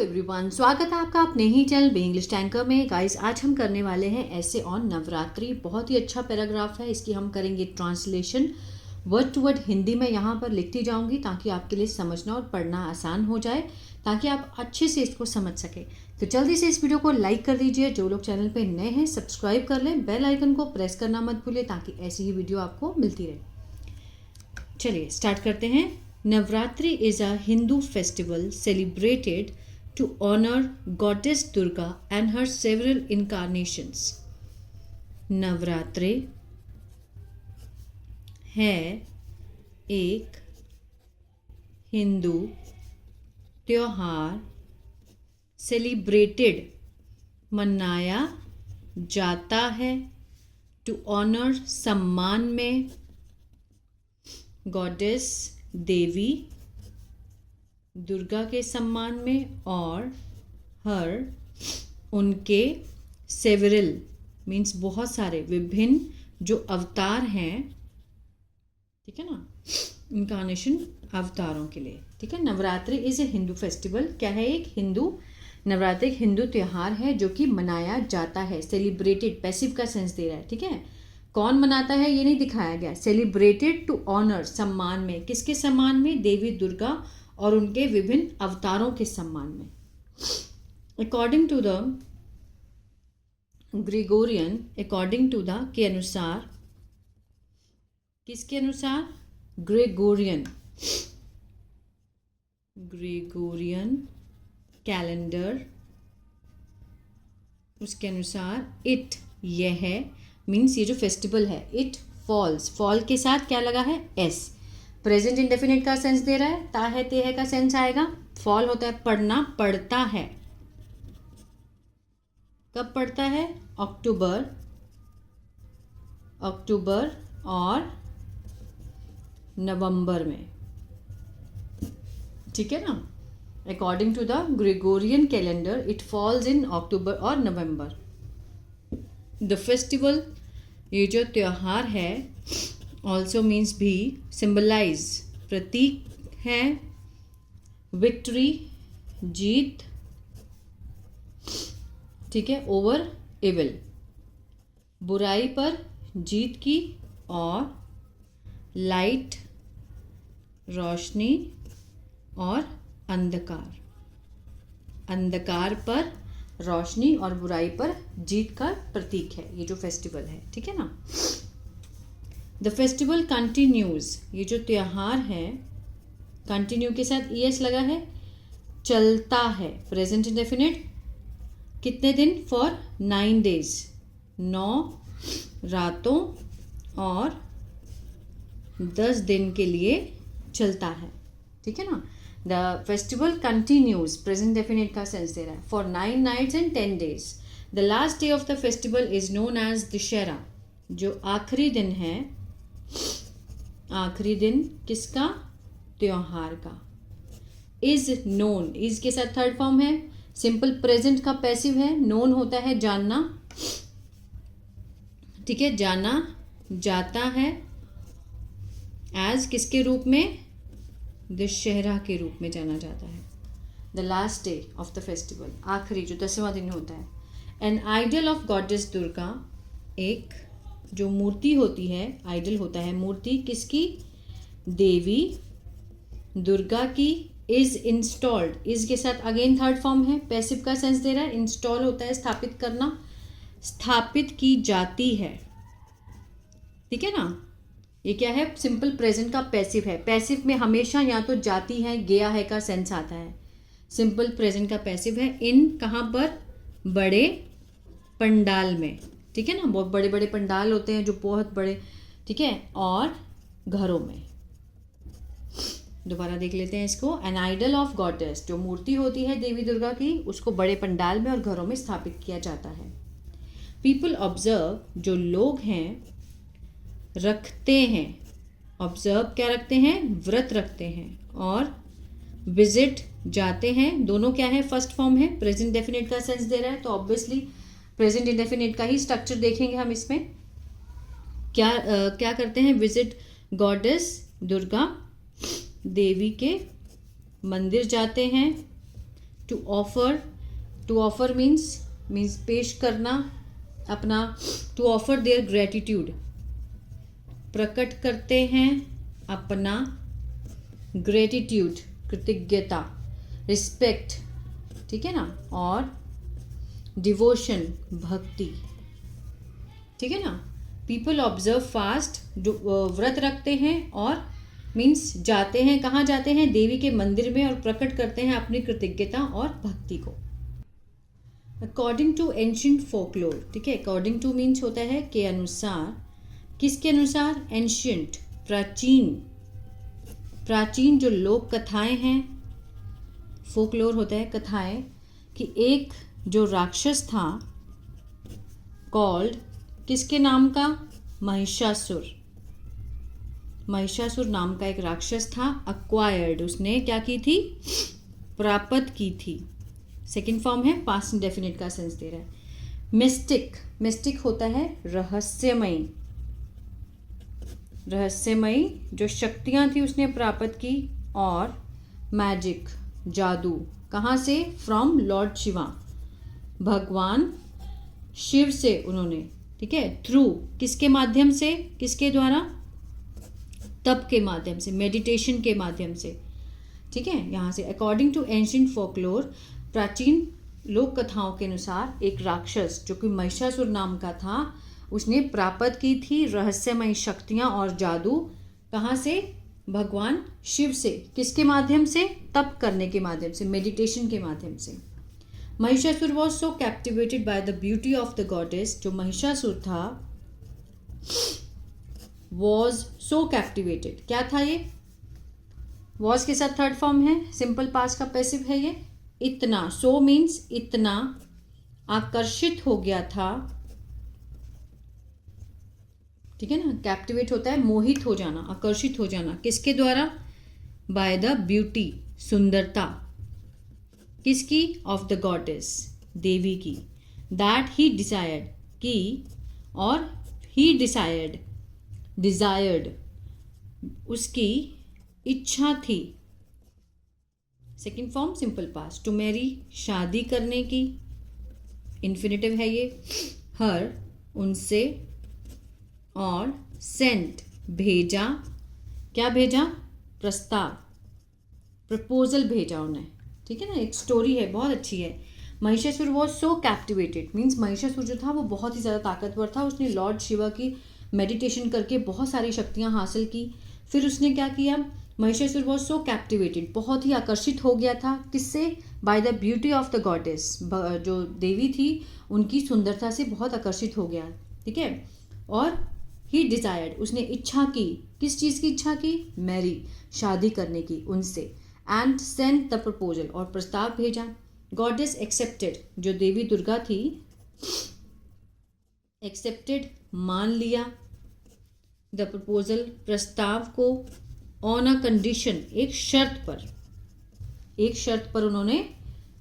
Everyone, स्वागत है आपका अपने ही चैनल बी इंग्लिश टैंकर में। गाइस, आज हम करने वाले हैं ऐसे ऑन नवरात्रि। बहुत ही अच्छा पैराग्राफ है, इसकी हम करेंगे translation word to word. Hindi में यहाँ पर लिखती जाऊंगी ताकि आपके लिए समझना और पढ़ना आसान हो जाए, ताकि आप अच्छे से इसको समझ सकें। तो जल्दी से इस वीडियो को लाइक कर दीजिए। जो लोग चैनल पर नए हैं सब्सक्राइब कर लें, बेल आइकन को प्रेस करना मत भूलें ताकि ऐसी ही वीडियो आपको मिलती रहे। चलिए स्टार्ट करते हैं। Navratri is a Hindu festival celebrated to honor goddess Durga and her several incarnations. Navratri है एक हिंदू त्योहार, सेलिब्रेटेड मनाया जाता है, टू ऑनर सम्मान में, गॉडेस देवी दुर्गा के सम्मान में, और हर उनके सेवरल मीन्स बहुत सारे, विभिन्न जो अवतार हैं, ठीक है ना, इनकारनेशन अवतारों के लिए। ठीक है। Navratri is a Hindu festival. क्या है? एक हिंदू नवरात्रि एक हिंदू त्यौहार है जो कि मनाया जाता है। सेलिब्रेटेड पैसिव का सेंस दे रहा है। ठीक है। कौन मनाता है ये नहीं दिखाया गया। सेलिब्रेटेड टू ऑनर सम्मान में, किसके सम्मान में? देवी दुर्गा और उनके विभिन्न अवतारों के सम्मान में। According to the Gregorian, according to the के अनुसार, किसके अनुसार? ग्रेगोरियन कैलेंडर, उसके अनुसार इट, यह मीन्स ये जो फेस्टिवल है, इट फॉल्स, फॉल के साथ क्या लगा है? एस। प्रेजेंट इंडेफिनिट का सेंस दे रहा है, ता है ते है का सेंस आएगा। फॉल होता है पढ़ना, पढ़ता है। कब पढ़ता है? अक्टूबर और नवंबर में। ठीक है ना। According to the Gregorian calendar it falls in October और नवंबर। द फेस्टिवल, ये जो त्यौहार है, ऑल्सो मीन्स भी, सिंबलाइज प्रतीक है, विक्ट्री जीत, ठीक है, ओवर एविल बुराई पर जीत की, और लाइट रोशनी, और अंधकार पर रोशनी और बुराई पर जीत का प्रतीक है ये जो फेस्टिवल है। ठीक है ना। द फेस्टिवल कंटिन्यूज, ये जो त्यौहार है, कंटिन्यू के साथ ईएस लगा है, चलता है। प्रेजेंट इंडेफिनिट, कितने दिन? फॉर 9 days, 9 रातों और 10 दिन के लिए चलता है। ठीक है ना। The festival continues, present definite का सेंस दे रहा है, for 9 nights and 10 days। The last day of the festival is known as Dussehra, जो आखिरी दिन है। आखिरी दिन किसका? त्योहार का। इज नोन, इज के साथ थर्ड फॉर्म है, सिंपल प्रेजेंट का पैसिव है। नोन होता है जानना, ठीक है, जाना जाता है। एज किसके रूप में? दशहरा के रूप में जाना जाता है। The last day of the festival, आखिरी जो 10वां दिन होता है। An idol of goddess Durga, एक जो मूर्ति होती है, आइडल होता है मूर्ति, किसकी? देवी दुर्गा की। इज इंस्टॉल्ड, इज के साथ अगेन थर्ड फॉर्म है, पैसिव का सेंस दे रहा है। इंस्टॉल होता है स्थापित करना, स्थापित की जाती है। ठीक है ना। ये क्या है? सिंपल प्रेजेंट का पैसिव है। पैसिव में हमेशा या तो जाती है, गया है का सेंस आता है। सिंपल प्रेजेंट का पैसिव है। इन कहाँ पर? बड़े पंडाल में। ठीक है ना। बहुत बड़े बड़े पंडाल होते हैं जो बहुत बड़े, ठीक है, और घरों में। दोबारा देख लेते हैं इसको। एन आइडल ऑफ गॉडेस, जो मूर्ति होती है देवी दुर्गा की, उसको बड़े पंडाल में और घरों में स्थापित किया जाता है। पीपल ऑब्जर्व, जो लोग हैं, रखते हैं। ऑब्जर्व क्या रखते हैं? व्रत रखते हैं। और विजिट जाते हैं। दोनों क्या है? फर्स्ट फॉर्म है, प्रेजेंट डेफिनेट का सेंस दे रहा है, तो ऑब्वियसली प्रेजेंट इंडेफिनिट का ही स्ट्रक्चर देखेंगे हम इसमें। क्या करते हैं? विजिट गॉडेस दुर्गा, देवी के मंदिर जाते हैं, टू ऑफर मीन्स पेश करना अपना, टू ऑफर देयर ग्रेटिट्यूड, प्रकट करते हैं अपना ग्रेटिट्यूड, कृतज्ञता, रिस्पेक्ट, ठीक है ना, और डिवोशन, भक्ति, ठीक है ना। पीपल ऑब्जर्व फास्ट, जो व्रत रखते हैं, और मीन्स जाते हैं, कहाँ जाते हैं, देवी के मंदिर में, और प्रकट करते हैं अपनी कृतज्ञता और भक्ति को। अकॉर्डिंग टू एंशिएंट फोकलोर, ठीक है, अकॉर्डिंग टू मीन्स होता है के अनुसार, किसके अनुसार, एंशिएंट, प्राचीन जो लोक कथाएं हैं, फोकलोर होता है कथाएं, कि एक जो राक्षस था कॉल्ड, किसके नाम का, महिषासुर नाम का एक राक्षस था, अक्वायर्ड, उसने क्या की थी, प्राप्त की थी। सेकंड फॉर्म है, पास्ट इंडेफिनिट का सेंस दे रहा है। मिस्टिक होता है रहस्यमयी, जो शक्तियां थी उसने प्राप्त की, और मैजिक, जादू, कहाँ से, फ्रॉम लॉर्ड शिवा, भगवान शिव से उन्होंने, ठीक है, थ्रू, किसके माध्यम से, किसके द्वारा, तप के माध्यम से, मेडिटेशन के माध्यम से, ठीक है। यहाँ से अकॉर्डिंग टू एंशिएंट फोकलोर, प्राचीन लोक कथाओं के अनुसार एक राक्षस जो कि महिषासुर नाम का था, उसने प्राप्त की थी रहस्यमय शक्तियाँ और जादू, कहाँ से, भगवान शिव से, किसके माध्यम से, तप करने के माध्यम से, मेडिटेशन के माध्यम से। Mahishasura was so captivated by the beauty of the goddess, जो महिषासुर था वॉज सो कैप्टिवेटेड, क्या था ये, वॉज के साथ थर्ड फॉर्म है, सिंपल पास्ट का पैसिव है ये, इतना, सो मीन्स इतना, आकर्षित हो गया था, ठीक है ना, कैप्टिवेट होता है मोहित हो जाना, आकर्षित हो जाना, किसके द्वारा, बाय द ब्यूटी, सुंदरता, किसकी, ऑफ द गॉडेस, देवी की, दैट ही डिसायर्ड, की, और ही डिजायर्ड, उसकी इच्छा थी। Second form simple past, to marry, शादी करने की, इन्फिनेटिव है ये, हर, उनसे, और सेंट, भेजा, क्या भेजा, प्रस्ताव, प्रपोजल भेजा उन्हें, ठीक है ना। एक स्टोरी है, बहुत अच्छी है। Mahishasura was so captivated, means Mahishasura जो था वो बहुत ही ज़्यादा ताकतवर था, उसने लॉर्ड शिवा की मेडिटेशन करके बहुत सारी शक्तियाँ हासिल की। फिर उसने क्या किया, महिषासुर वॉज सो कैप्टिवेटेड, बहुत ही आकर्षित हो गया था, किससे, bye the beauty of the goddess, जो देवी थी उनकी सुंदरता से बहुत आकर्षित हो गया, ठीक है। और ही डिजायर्ड, उसने इच्छा की, किस चीज़ की इच्छा की, मैरी, शादी करने की उनसे, एंड सेंट द प्रपोजल, और प्रस्ताव भेजा। गॉडेस एक्सेप्टेड, जो देवी दुर्गा थी, एक्सेप्टेड, मान लिया, द प्रपोजल, प्रस्ताव को, ऑन अ कंडीशन, एक शर्त पर उन्होंने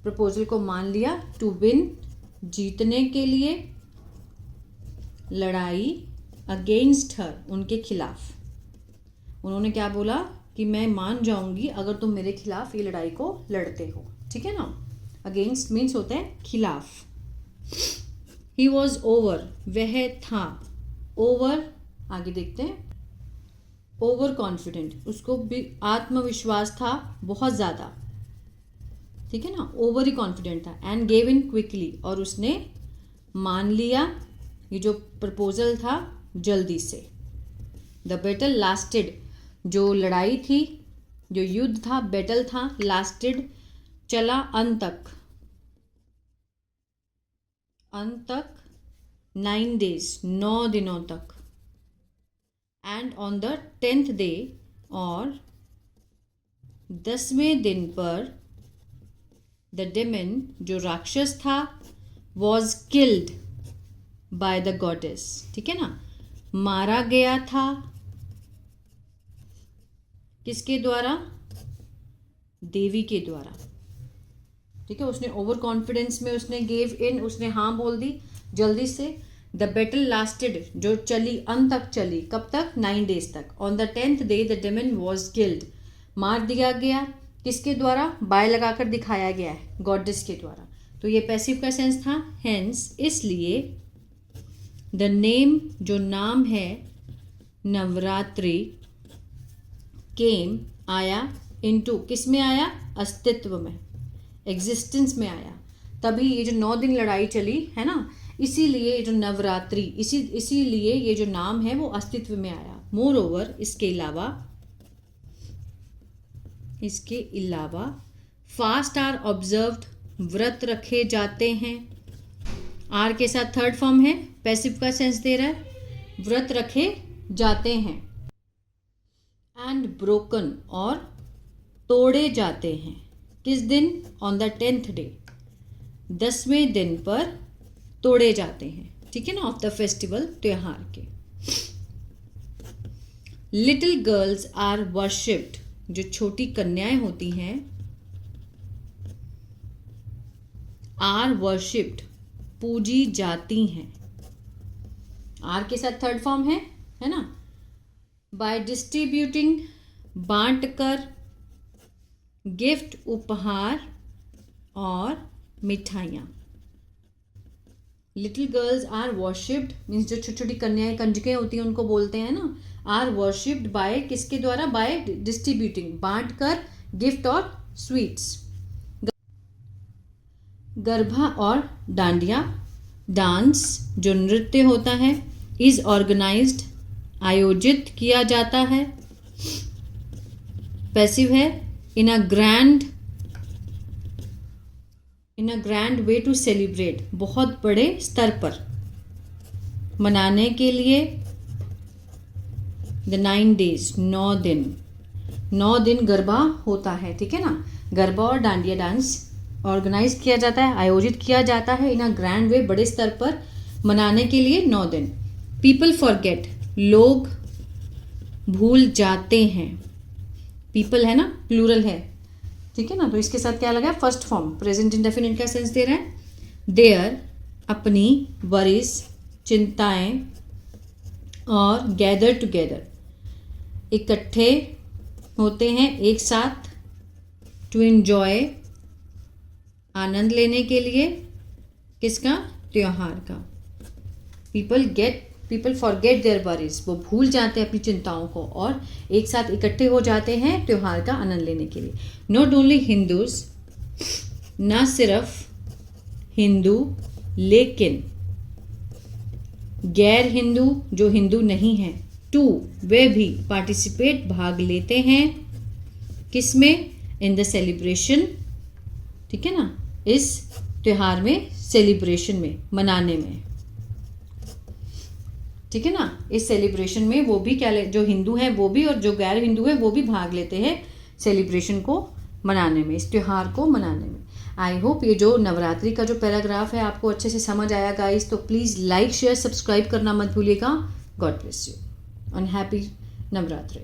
प्रपोजल को मान लिया, टू विन, जीतने के लिए, लड़ाई, अगेंस्ट हर, उनके खिलाफ। उन्होंने क्या बोला कि मैं मान जाऊंगी अगर तुम मेरे खिलाफ ये लड़ाई को लड़ते हो, ठीक है ना। अगेंस्ट मीन्स होता है खिलाफ। ही वॉज ओवर, वह था, ओवर, आगे देखते हैं, ओवर कॉन्फिडेंट, उसको भी आत्मविश्वास था बहुत ज़्यादा, ठीक है ना, ओवर ही कॉन्फिडेंट था। एंड गेव इन क्विकली, और उसने मान लिया ये जो प्रपोजल था जल्दी से। द बैटल लास्टेड, जो लड़ाई थी, जो युद्ध था, बैटल था, लास्टेड, चला, अंत तक, 9 days, 9 दिनों तक। And on the 10th day, और 10वें दिन पर, द डेमन, जो राक्षस था, was killed by the goddess, ठीक है ना, मारा गया था, किसके द्वारा, देवी के द्वारा, ठीक है। उसने ओवर कॉन्फिडेंस में उसने गेव इन, उसने हाँ बोल दी जल्दी से। द बैटल लास्टेड, जो चली, अंत तक चली, कब तक, 9 days तक। On the 10th day the demon was killed, मार दिया गया। किसके द्वारा, बाय लगाकर दिखाया गया है, गॉडेस के द्वारा। तो ये पैसिव का सेंस था। हेंस, इसलिए द नेम, जो नाम है नवरात्रि, केम, आया, इनटू, किस में आया, अस्तित्व में, एग्जिस्टेंस में आया। तभी ये जो 9 दिन लड़ाई चली है ना, इसीलिए ये जो नवरात्रि, इसीलिए ये जो नाम है वो अस्तित्व में आया। मोर ओवर, इसके अलावा फास्ट आर ऑब्जर्व्ड, व्रत रखे जाते हैं। आर के साथ थर्ड फॉर्म है, पैसिव का सेंस दे रहा है, व्रत रखे जाते हैं। एंड ब्रोकन, और तोड़े जाते हैं। किस दिन, ऑन द 10th डे, 10वें दिन पर तोड़े जाते हैं, ठीक है ना, ऑफ द फेस्टिवल, त्योहार के। लिटिल गर्ल्स आर वर्शिप्ड, जो छोटी कन्याएं होती हैं, आर वर्शिप्ड, पूजी जाती हैं। आर के साथ थर्ड फॉर्म है ना, बाय डिस्ट्रीब्यूटिंग, बांट कर, गिफ्ट, उपहार और मिठाइयाँ। Little girls are worshipped means जो छोटी छोटी कन्याएं, कंजकें होती हैं, उनको बोलते हैं ना, आर वर्शिप्ड बाय, किसके द्वारा, बाय डिस्ट्रीब्यूटिंग, बांट कर, गिफ्ट और स्वीट्स। गरबा और डांडिया, डांस, जो नृत्य होता है, इज ऑर्गेनाइज्ड, आयोजित किया जाता है। पैसिव है, in a grand way to celebrate, बहुत बड़े स्तर पर मनाने के लिए। द 9 days, 9 दिन, 9 दिन गरबा होता है, ठीक है ना। गरबा और डांडिया डांस ऑर्गेनाइज किया जाता है, आयोजित किया जाता है, इन अ ग्रैंड वे, बड़े स्तर पर मनाने के लिए 9 दिन। पीपल फॉरगेट, लोग भूल जाते हैं। पीपल है ना, प्लूरल है, ठीक है ना। तो इसके साथ क्या लगा, फर्स्ट फॉर्म, प्रेजेंट इंडेफिनिट का सेंस दे रहा है। देयर, अपनी, वरीज, चिंताएं, और गैदर टुगेदर, इकट्ठे होते हैं, एक साथ। टू एंजॉय, आनंद लेने के लिए, किसका, त्योहार का। पीपल फॉरगेट देयर वरीज, वो भूल जाते हैं अपनी चिंताओं को, और एक साथ इकट्ठे हो जाते हैं त्योहार का आनंद लेने के लिए। नॉट ओनली हिंदूज, न सिर्फ हिंदू, लेकिन गैर हिंदू, जो हिंदू नहीं हैं, टू, वे भी, पार्टिसिपेट, भाग लेते हैं, किसमें, इन द सेलिब्रेशन, ठीक है ना, इस त्योहार में, सेलिब्रेशन में, मनाने में, ठीक है ना। इस सेलिब्रेशन में वो भी क्या, जो हिंदू है वो भी, और जो गैर हिंदू है वो भी भाग लेते हैं सेलिब्रेशन को मनाने में, इस त्योहार को मनाने में। आई होप ये जो नवरात्रि का जो पैराग्राफ है आपको अच्छे से समझ आया गाइस। तो प्लीज़ लाइक, शेयर, सब्सक्राइब करना मत भूलिएगा। God bless you and happy Navratri.